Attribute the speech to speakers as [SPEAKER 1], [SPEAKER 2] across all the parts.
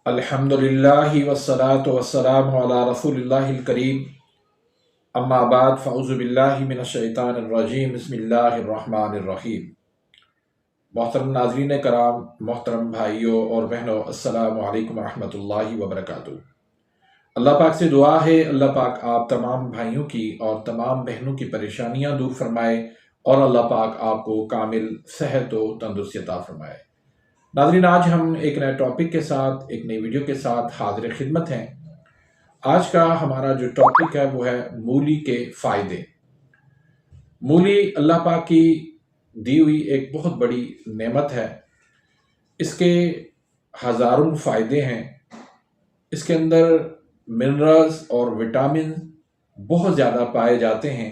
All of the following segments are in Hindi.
[SPEAKER 1] अल्हम्दुलिल्लाहि वस्सलातु वस्सलामु अला रसूलिल्लाहिल करीम अम्मा बाद फ़अऊज़ु बिल्लाहि मिनश शैतानिर रजीम बिस्मिल्लाहिर रहमानिर रहीम। मोहतरम नाज़रीन कराम, मोहतरम भाइयों और बहनों, अस्सलामु अलैकुम रहमतुल्लाहि व बरकातुहू। अल्लाह पाक से दुआ है, अल्लाह पाक आप तमाम भाइयों की और तमाम बहनों की परेशानियां दूर फरमाए और अल्लाह पाक आपको कामिल सेहत व तंदुरुस्ती अता फरमाए। नाज़रीन, आज हम एक नए टॉपिक के साथ, एक नई वीडियो के साथ हाज़िर खिदमत हैं। आज का हमारा जो टॉपिक है वो है मूली के फ़ायदे। मूली अल्लाह पाक की दी हुई एक बहुत बड़ी नेमत है। इसके हज़ारों फ़ायदे हैं। इसके अंदर मिनरल्स और विटामिन बहुत ज़्यादा पाए जाते हैं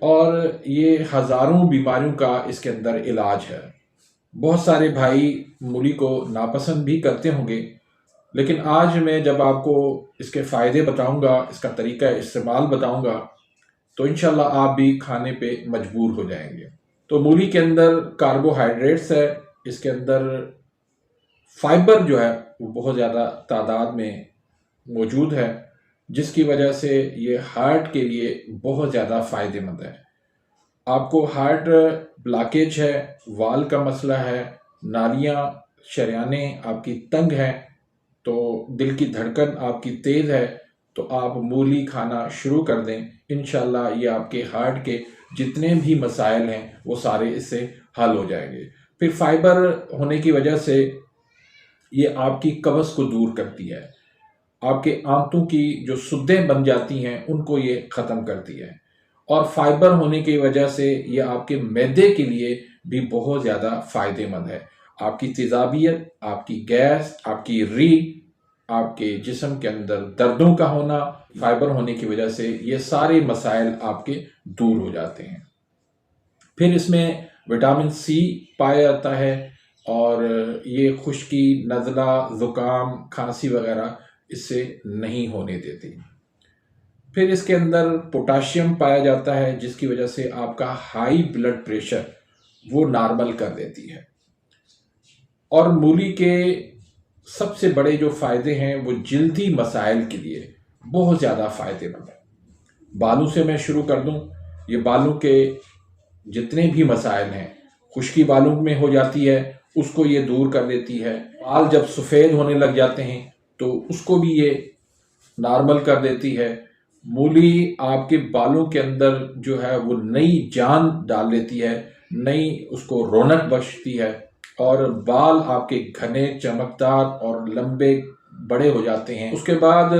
[SPEAKER 1] और ये हज़ारों बीमारियों का इसके अंदर इलाज है। बहुत सारे भाई मूली को नापसंद भी करते होंगे, लेकिन आज मैं जब आपको इसके फ़ायदे बताऊंगा, इसका तरीका इस्तेमाल बताऊंगा, तो इंशाल्लाह आप भी खाने पे मजबूर हो जाएंगे। तो मूली के अंदर कार्बोहाइड्रेट्स है, इसके अंदर फाइबर जो है वो बहुत ज़्यादा तादाद में मौजूद है, जिसकी वजह से ये हार्ट के लिए बहुत ज़्यादा फ़ायदेमंद है। आपको हार्ट ब्लॉकेज है, वाल का मसला है, नालियाँ शरियानें आपकी तंग हैं, तो दिल की धड़कन आपकी तेज़ है, तो आप मूली खाना शुरू कर दें। इंशाल्लाह ये आपके हार्ट के जितने भी मसाइल हैं वो सारे इससे हल हो जाएंगे। फिर फाइबर होने की वजह से ये आपकी कब्ज़ को दूर करती है, आपके आंतों की जो सुद्दें बन जाती हैं उनको ये ख़त्म करती है, और फाइबर होने की वजह से ये आपके मैदे के लिए भी बहुत ज़्यादा फ़ायदेमंद है। आपकी तेज़ाबियत, आपकी गैस, आपकी रीढ़, आपके जिस्म के अंदर दर्दों का होना, फाइबर होने की वजह से ये सारे मसाइल आपके दूर हो जाते हैं। फिर इसमें विटामिन सी पाया जाता है और ये खुश्की, नज़ला, ज़ुकाम, खांसी वगैरह इससे नहीं होने देती। फिर इसके अंदर पोटाशियम पाया जाता है, जिसकी वजह से आपका हाई ब्लड प्रेशर वो नॉर्मल कर देती है। और मूली के सबसे बड़े जो फ़ायदे हैं वो जल्दी मसाइल के लिए बहुत ज़्यादा फ़ायदेमंद है। बालों से मैं शुरू कर दूं, ये बालों के जितने भी मसाइल हैं, खुश्की बालों में हो जाती है उसको ये दूर कर देती है। बाल जब सफ़ेद होने लग जाते हैं तो उसको भी ये नॉर्मल कर देती है। मूली आपके बालों के अंदर जो है वो नई जान डाल देती है, नई उसको रौनक बख्शती है, और बाल आपके घने, चमकदार और लंबे बड़े हो जाते हैं। उसके बाद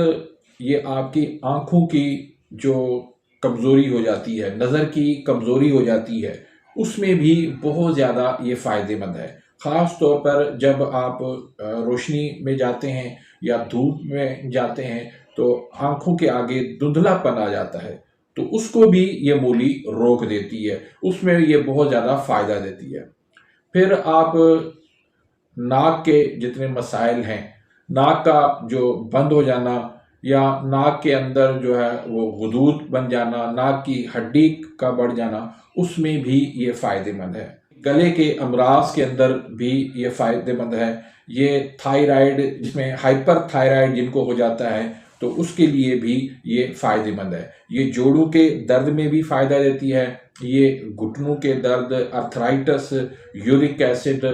[SPEAKER 1] ये आपकी आँखों की जो कमज़ोरी हो जाती है, नज़र की कमज़ोरी हो जाती है, उसमें भी बहुत ज़्यादा ये फ़ायदेमंद है। ख़ास तौर पर जब आप रोशनी में जाते हैं या धूप में जाते हैं तो आँखों के आगे धुंधलापन आ जाता है, तो उसको भी ये मूली रोक देती है, उसमें ये बहुत ज़्यादा फ़ायदा देती है। फिर आप नाक के जितने मसाइल हैं, नाक का जो बंद हो जाना या नाक के अंदर जो है वो गुदूद बन जाना, नाक की हड्डी का बढ़ जाना, उसमें भी ये फ़ायदेमंद है। गले के अमराज के अंदर भी ये फ़ायदेमंद है। ये थायराइड, जिसमें हाइपर थायराइड जिनको हो जाता है, तो उसके लिए भी ये फ़ायदेमंद है। ये जोड़ों के दर्द में भी फ़ायदा देती है, ये घुटनों के दर्द, अर्थराइटिस, यूरिक एसिड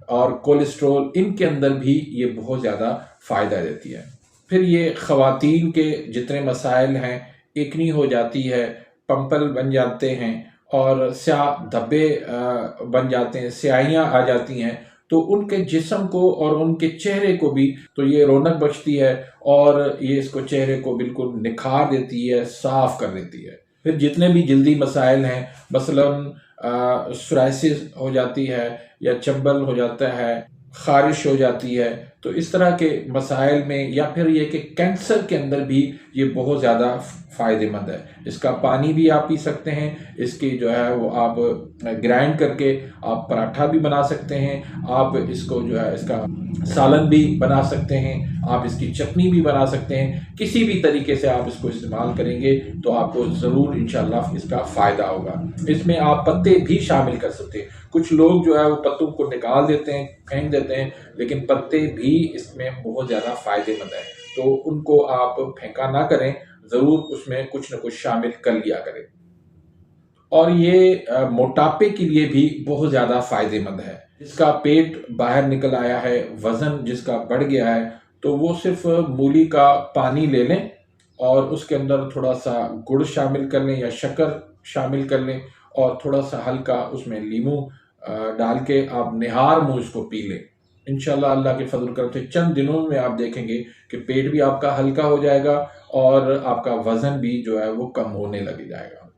[SPEAKER 1] और कोलेस्ट्रॉल, इनके अंदर भी ये बहुत ज़्यादा फ़ायदा देती है। फिर ये ख़वातीन के जितने मसाइल हैं, एकनी हो जाती है, पंपल बन जाते हैं और स्याह धब्बे बन जाते हैं, स्याहियाँ आ जाती हैं, तो उनके जिस्म को और उनके चेहरे को भी तो ये रौनक बख्शती है और ये इसको चेहरे को बिल्कुल निखार देती है, साफ़ कर देती है। फिर जितने भी जल्दी मसाइल हैं, मसलन सोराइसिस हो जाती है या चंबल हो जाता है, ख़ारिश हो जाती है, तो इस तरह के मसाइल में, या फिर ये कि कैंसर के अंदर भी ये बहुत ज़्यादा फ़ायदेमंद है। इसका पानी भी आप पी सकते हैं, इसकी जो है वो आप ग्राइंड करके आप पराठा भी बना सकते हैं, आप इसको जो है इसका सालन भी बना सकते हैं, आप इसकी चटनी भी बना सकते हैं। किसी भी तरीके से आप इसको इस्तेमाल करेंगे तो आपको ज़रूर इंशाल्लाह इसका फ़ायदा होगा। इसमें आप पत्ते भी शामिल कर सकते हैं। कुछ लोग जो है वो पत्तों को निकाल देते हैं, फेंक देते हैं, लेकिन पत्ते भी भी इसमें बहुत ज़्यादा फ़ायदेमंद है। तो उनको आप फेंका ना करें, ज़रूर उसमें कुछ न कुछ शामिल कर लिया करें। और ये मोटापे के लिए भी बहुत ज़्यादा फ़ायदेमंद है। जिसका पेट बाहर निकल आया है, वज़न जिसका बढ़ गया है, तो वो सिर्फ़ मूली का पानी ले लें और उसके अंदर थोड़ा-सा गुड़ शामिल कर लें या शक्कर शामिल कर लें और थोड़ा-सा हल्का उसमें नींबू डाल के आप निहार मुँह इसको पी लें। इंशाअल्लाह अल्लाह के फ़ज़ल करम से चंद दिनों में आप देखेंगे कि पेट भी आपका हल्का हो जाएगा और आपका वज़न भी जो है वो कम होने लग जाएगा।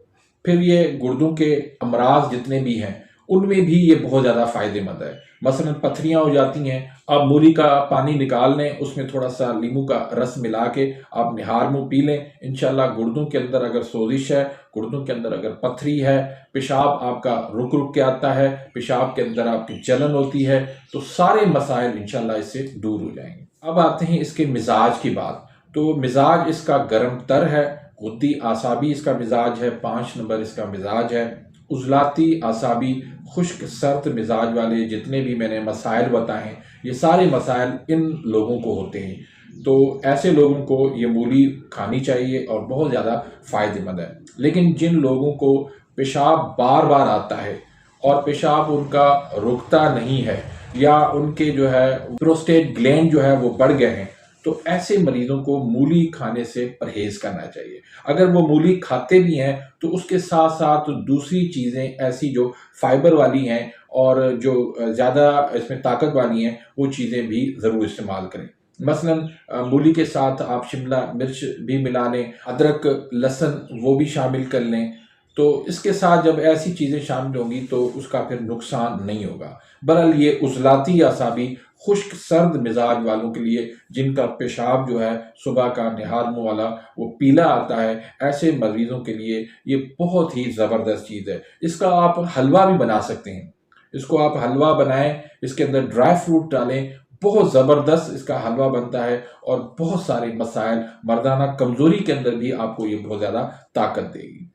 [SPEAKER 1] फिर ये गुर्दों के अमराज जितने भी हैं, उनमें भी ये बहुत ज़्यादा फ़ायदेमंद है। मसलन पथरियाँ हो जाती हैं, आप मूली का पानी निकाल लें, उसमें थोड़ा-सा नींबू का रस मिला के आप निहार मुँह पी लें। इंशाअल्लाह गुर्दों के अंदर अगर सोजिश है, गुर्दों के अंदर अगर पथरी है, पेशाब आपका रुक-रुक के आता है, पेशाब के अंदर आपकी जलन होती है, तो सारे मसाइल इंशाअल्लाह इससे दूर हो जाएँगे। अब आते हैं इसके मिज़ाज की बात। तो मिज़ाज इसका गरम तर है, गुद्दी आसाबी इसका मिजाज है, 5 नंबर इसका मिजाज है। उजलाती आसाबी खुश्क सर्द मिजाज वाले जितने भी मैंने मसाइल बताए हैं, ये सारे मसाइल इन लोगों को होते हैं। तो ऐसे लोगों को ये मूली खानी चाहिए और बहुत ज़्यादा फ़ायदेमंद है। लेकिन जिन लोगों को पेशाब बार बार आता है और पेशाब उनका रुकता नहीं है या उनके जो है प्रोस्टेट ग्लैंड जो है वो बढ़ गए हैं, तो ऐसे मरीजों को मूली खाने से परहेज करना चाहिए। अगर वो मूली खाते भी हैं तो उसके साथ साथ दूसरी चीज़ें ऐसी जो फाइबर वाली हैं और जो ज़्यादा इसमें ताकत वाली हैं, वो चीज़ें भी ज़रूर इस्तेमाल करें। मसलन मूली के साथ आप शिमला मिर्च भी मिला लें, अदरक लहसुन वो भी शामिल कर लें। तो इसके साथ जब ऐसी चीज़ें शामिल होंगी तो उसका फिर नुकसान नहीं होगा। बहरहाल ये उजलाती असाबी खुश्क सर्द मिजाज वालों के लिए जिनका पेशाब जो है सुबह का निहार मुँह वाला वो पीला आता है, ऐसे मरीजों के लिए ये बहुत ही ज़बरदस्त चीज़ है। इसका आप हलवा भी बना सकते हैं। इसको आप हलवा बनाएं, इसके अंदर ड्राई फ्रूट डालें, बहुत ज़बरदस्त इसका हलवा बनता है और बहुत सारे मसाइल मर्दाना कमज़ोरी के अंदर भी आपको ये बहुत ज़्यादा ताकत देगी।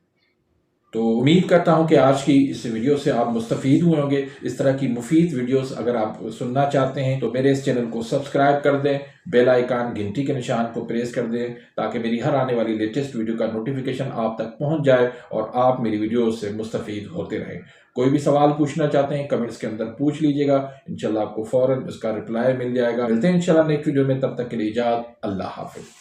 [SPEAKER 1] तो उम्मीद करता हूं कि आज की इस वीडियो से आप मुस्तफ़ीद हुए होंगे। इस तरह की मुफीद वीडियोस अगर आप सुनना चाहते हैं तो मेरे इस चैनल को सब्सक्राइब कर दें, बेल आइकन घंटी के निशान को प्रेस कर दें ताकि मेरी हर आने वाली लेटेस्ट वीडियो का नोटिफिकेशन आप तक पहुंच जाए और आप मेरी वीडियो से मुस्तफ़ीद होते रहें। कोई भी सवाल पूछना चाहते हैं कमेंट्स के अंदर पूछ लीजिएगा, इंशाल्लाह आपको फ़ौरन इसका रिप्लाई मिल जाएगा। मिलते हैं इंशाल्लाह नेक्स्ट वीडियो में, तब तक के लिए इजाज़त, अल्लाह हाफ़िज़।